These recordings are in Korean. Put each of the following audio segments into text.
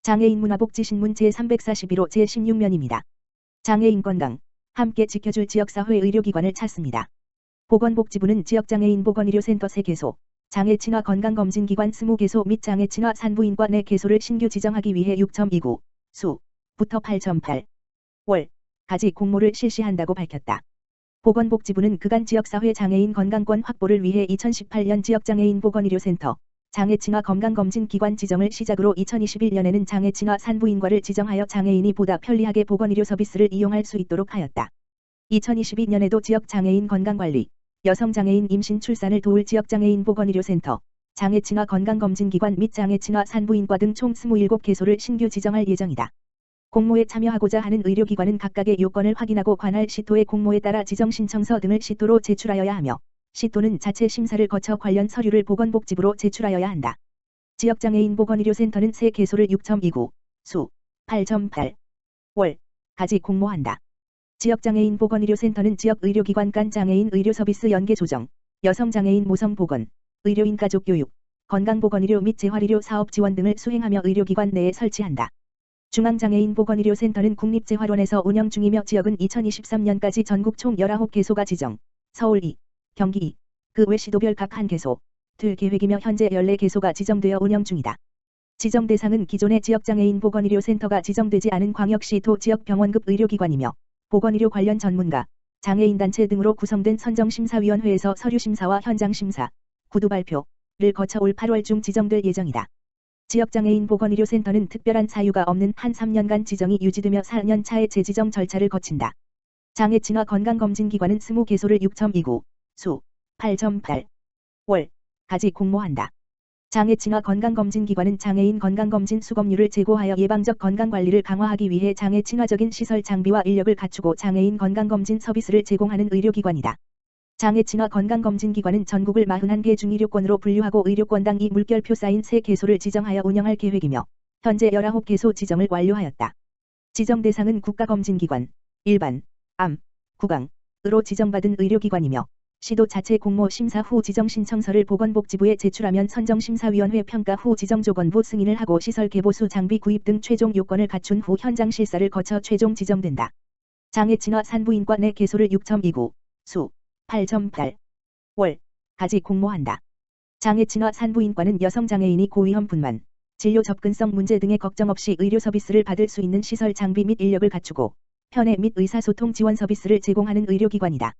장애인 문화복지신문 제341호 제16면입니다. 장애인 건강, 함께 지켜줄 지역사회 의료기관을 찾습니다. 보건복지부는 지역장애인 보건의료센터 3개소, 장애친화 건강검진기관 20개소 및 장애친화 산부인과 4개소를 신규 지정하기 위해 6.29 수부터 8.8 월까지 공모를 실시한다고 밝혔다. 보건복지부는 그간 지역사회 장애인 건강권 확보를 위해 2018년 지역장애인 보건의료센터, 장애친화 건강검진기관 지정을 시작으로 2021년에는 장애친화 산부인과를 지정하여 장애인이 보다 편리하게 보건의료 서비스를 이용할 수 있도록 하였다. 2022년에도 지역장애인 건강관리, 여성장애인 임신 출산을 도울 지역장애인 보건의료센터, 장애친화 건강검진기관 및 장애친화 산부인과 등 총 27개소를 신규 지정할 예정이다. 공모에 참여하고자 하는 의료기관은 각각의 요건을 확인하고 관할 시도의 공모에 따라 지정신청서 등을 시도로 제출하여야 하며, 시도는 자체 심사를 거쳐 관련 서류를 보건복지부로 제출하여야 한다. 지역장애인 보건의료센터는 3개소를 6.29 수 8.8 월까지 공모한다. 지역장애인 보건의료센터는 지역의료기관 간 장애인 의료서비스 연계 조정, 여성장애인 모성보건, 의료인 가족교육, 건강보건의료 및 재활의료 사업 지원 등을 수행하며 의료기관 내에 설치한다. 중앙장애인 보건의료센터는 국립재활원에서 운영 중이며 지역은 2023년까지 전국 총 19개소가 지정, 서울 2, 경기 2, 그 외 시도별 각 1개소, 둘 계획이며 현재 14개소가 지정되어 운영 중이다. 지정 대상은 기존의 지역장애인 보건의료센터가 지정되지 않은 광역시도 지역병원급 의료기관이며 보건의료 관련 전문가, 장애인단체 등으로 구성된 선정심사위원회에서 서류심사와 현장심사, 구두 발표를 거쳐 올 8월 중 지정될 예정이다. 지역장애인 보건의료센터는 특별한 사유가 없는 한 3년간 지정이 유지되며 4년 차의 재지정 절차를 거친다. 장애친화 건강검진기관은 20개소를 6.29 수 8.8 월까지 공모한다. 장애친화 건강검진기관은 장애인 건강검진 수검률을 제고하여 예방적 건강관리를 강화하기 위해 장애친화적인 시설 장비와 인력을 갖추고 장애인 건강검진 서비스를 제공하는 의료기관이다. 장애친화 건강검진기관은 전국을 41개 중의료권으로 분류하고 의료권당 2 물결표 쌓인 3개소를 지정하여 운영할 계획이며 현재 19개소 지정을 완료하였다. 지정 대상은 국가검진기관, 일반, 암, 구강으로 지정받은 의료기관이며 시도 자체 공모 심사 후 지정 신청서를 보건복지부에 제출하면 선정심사위원회 평가 후 지정조건부 승인을 하고 시설 개보수 장비 구입 등 최종 요건을 갖춘 후 현장 실사를 거쳐 최종 지정된다. 장애친화 산부인과 4개소를 6.29 수 8.8 월까지 공모한다. 장애친화 산부인과는 여성장애인이 고위험분만, 진료 접근성 문제 등의 걱정 없이 의료 서비스를 받을 수 있는 시설 장비 및 인력을 갖추고 편의 및 의사소통 지원 서비스를 제공하는 의료기관이다.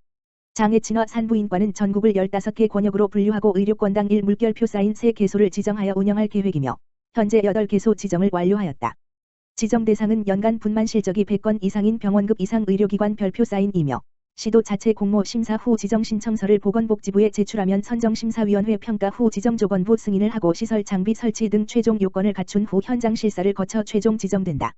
장애친화 산부인과는 전국을 15개 권역으로 분류하고 의료권당 1 물결표 쌓인 3개소를 지정하여 운영할 계획이며 현재 8개소 지정을 완료하였다. 지정 대상은 연간 분만 실적이 100건 이상인 병원급 이상 의료기관 별표 쌓인이며 시도 자체 공모 심사 후 지정 신청서를 보건복지부에 제출하면 선정심사위원회 평가 후 지정조건부 승인을 하고 시설 장비 설치 등 최종 요건을 갖춘 후 현장 실사를 거쳐 최종 지정된다.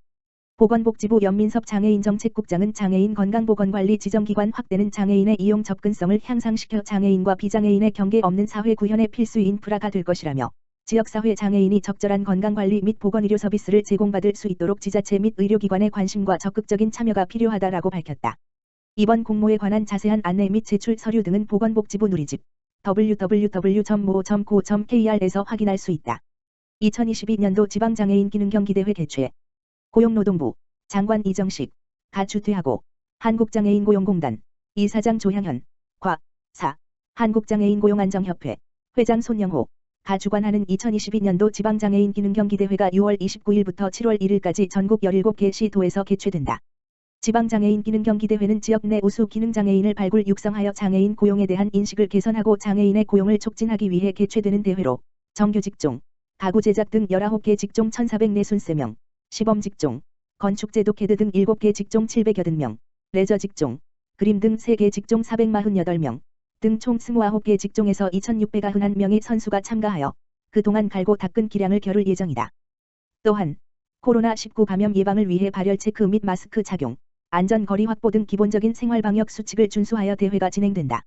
보건복지부 연민섭 장애인정책국장은 장애인 건강보건관리 지정기관 확대는 장애인의 이용 접근성을 향상시켜 장애인과 비장애인의 경계 없는 사회 구현의 필수 인프라가 될 것이라며 지역사회 장애인이 적절한 건강관리 및 보건의료 서비스를 제공받을 수 있도록 지자체 및 의료기관의 관심과 적극적인 참여가 필요하다라고 밝혔다. 이번 공모에 관한 자세한 안내 및 제출 서류 등은 보건복지부 누리집 www.mo.go.kr에서 확인할 수 있다. 2022년도 지방장애인 기능경기대회 개최 고용노동부 장관 이정식 가주퇴하고 한국장애인 고용공단 이사장 조향현 과 한국장애인 고용안정협회 회장 손영호 가주관하는 2022년도 지방장애인 기능경기대회가 6월 29일부터 7월 1일까지 전국 17개 시도에서 개최된다. 지방장애인 기능경기대회는 지역 내 우수 기능장애인을 발굴 육성하여 장애인 고용에 대한 인식을 개선하고 장애인의 고용을 촉진하기 위해 개최되는 대회로 정규직종, 가구제작 등 19개 직종 1443명, 시범직종, 건축제독헤드 등 7개 직종 780명, 레저 직종, 그림 등 3개 직종 448명 등 총 29개 직종에서 2691명의 선수가 참가하여 그동안 갈고 닦은 기량을 겨룰 예정이다. 또한 코로나19 감염 예방을 위해 발열 체크 및 마스크 착용, 안전거리 확보 등 기본적인 생활방역 수칙을 준수하여 대회가 진행된다.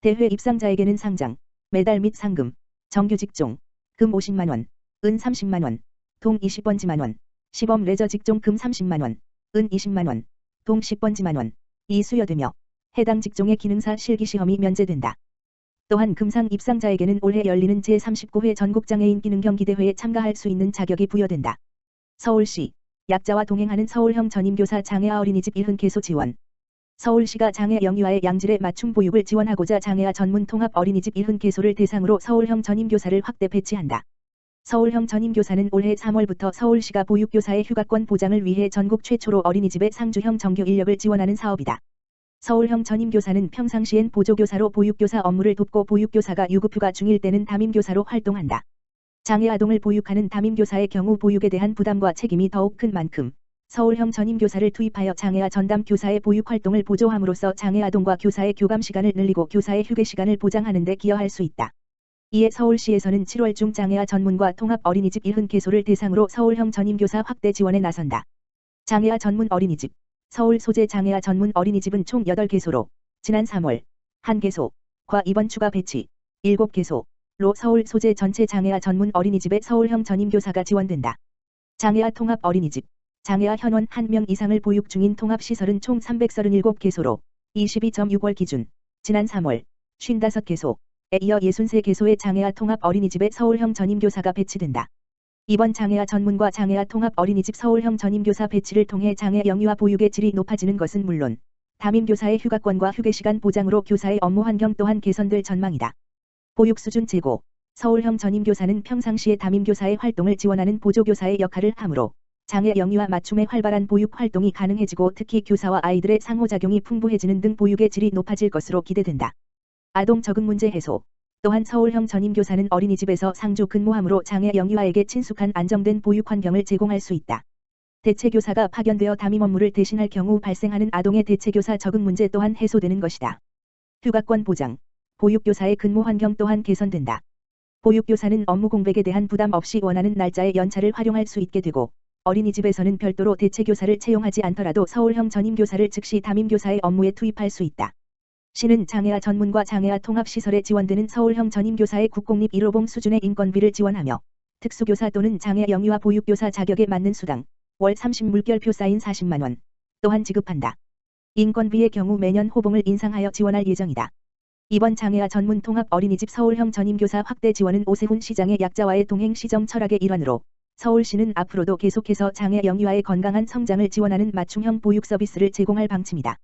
대회 입상자에게는 상장, 메달 및 상금, 정규직종, 금 50만원, 은 30만원, 동 20번지만원, 시범 레저 직종 금 30만원, 은 20만원, 동 10번지만원, 이 수여되며 해당 직종의 기능사 실기시험이 면제된다. 또한 금상 입상자에게는 올해 열리는 제39회 전국장애인 기능경기대회에 참가할 수 있는 자격이 부여된다. 서울시 약자와 동행하는 서울형 전임교사 장애아 어린이집 1흔 개소 지원. 서울시가 장애 영유아의 양질의 맞춤 보육을 지원하고자 장애아 전문 통합 어린이집 1흔 개소를 대상으로 서울형 전임교사를 확대 배치한다. 서울형 전임교사는 올해 3월부터 서울시가 보육교사의 휴가권 보장을 위해 전국 최초로 어린이집에 상주형 정규 인력을 지원하는 사업이다. 서울형 전임교사는 평상시엔 보조교사로 보육교사 업무를 돕고 보육교사가 유급휴가 중일 때는 담임교사로 활동한다. 장애 아동을 보육하는 담임교사의 경우 보육에 대한 부담과 책임이 더욱 큰 만큼 서울형 전임교사를 투입하여 장애아 전담 교사의 보육 활동을 보조함으로써 장애 아동과 교사의 교감 시간을 늘리고 교사의 휴게 시간을 보장하는 데 기여할 수 있다. 이에 서울시에서는 7월 중 장애아 전문과 통합 어린이집 1흔 개소를 대상으로 서울형 전임교사 확대 지원에 나선다. 장애아 전문 어린이집. 서울 소재 장애아 전문 어린이집은 총 8개소로 지난 3월 1개소과 이번 추가 배치 7개소로 서울 소재 전체 장애아 전문 어린이집에 서울형 전임교사가 지원된다. 장애아 통합 어린이집. 장애아 현원 1명 이상을 보육 중인 통합시설은 총 337개소로 22.6월 기준 지난 3월 55개소에 이어 63개소의 장애아 통합 어린이집에 서울형 전임교사가 배치된다. 이번 장애아 전문과 장애아 통합 어린이집 서울형 전임교사 배치를 통해 장애 영유아 보육의 질이 높아지는 것은 물론 담임교사의 휴가권과 휴게시간 보장으로 교사의 업무 환경 또한 개선될 전망이다. 보육 수준 제고. 서울형 전임교사는 평상시에 담임교사의 활동을 지원하는 보조교사의 역할을 하므로 장애 영유아 맞춤의 활발한 보육 활동이 가능해지고 특히 교사와 아이들의 상호작용이 풍부해지는 등 보육의 질이 높아질 것으로 기대된다. 아동 적응 문제 해소. 또한 서울형 전임교사는 어린이집에서 상주 근무함으로 장애 영유아에게 친숙한 안정된 보육 환경을 제공할 수 있다. 대체교사가 파견되어 담임 업무를 대신할 경우 발생하는 아동의 대체교사 적응 문제 또한 해소되는 것이다. 휴가권 보장. 보육교사의 근무 환경 또한 개선된다. 보육교사는 업무 공백에 대한 부담 없이 원하는 날짜에 연차를 활용할 수 있게 되고 어린이집에서는 별도로 대체교사를 채용하지 않더라도 서울형 전임교사를 즉시 담임교사의 업무에 투입할 수 있다. 시는 장애아 전문과 장애아 통합시설에 지원되는 서울형 전임교사의 국공립 1호봉 수준의 인건비를 지원하며 특수교사 또는 장애 영유아 보육교사 자격에 맞는 수당, 월 30물결표 사인 40만원 또한 지급한다. 인건비의 경우 매년 호봉을 인상하여 지원할 예정이다. 이번 장애아 전문 통합 어린이집 서울형 전임교사 확대 지원은 오세훈 시장의 약자와의 동행 시정 철학의 일환으로 서울시는 앞으로도 계속해서 장애 영유아의 건강한 성장을 지원하는 맞춤형 보육 서비스를 제공할 방침이다.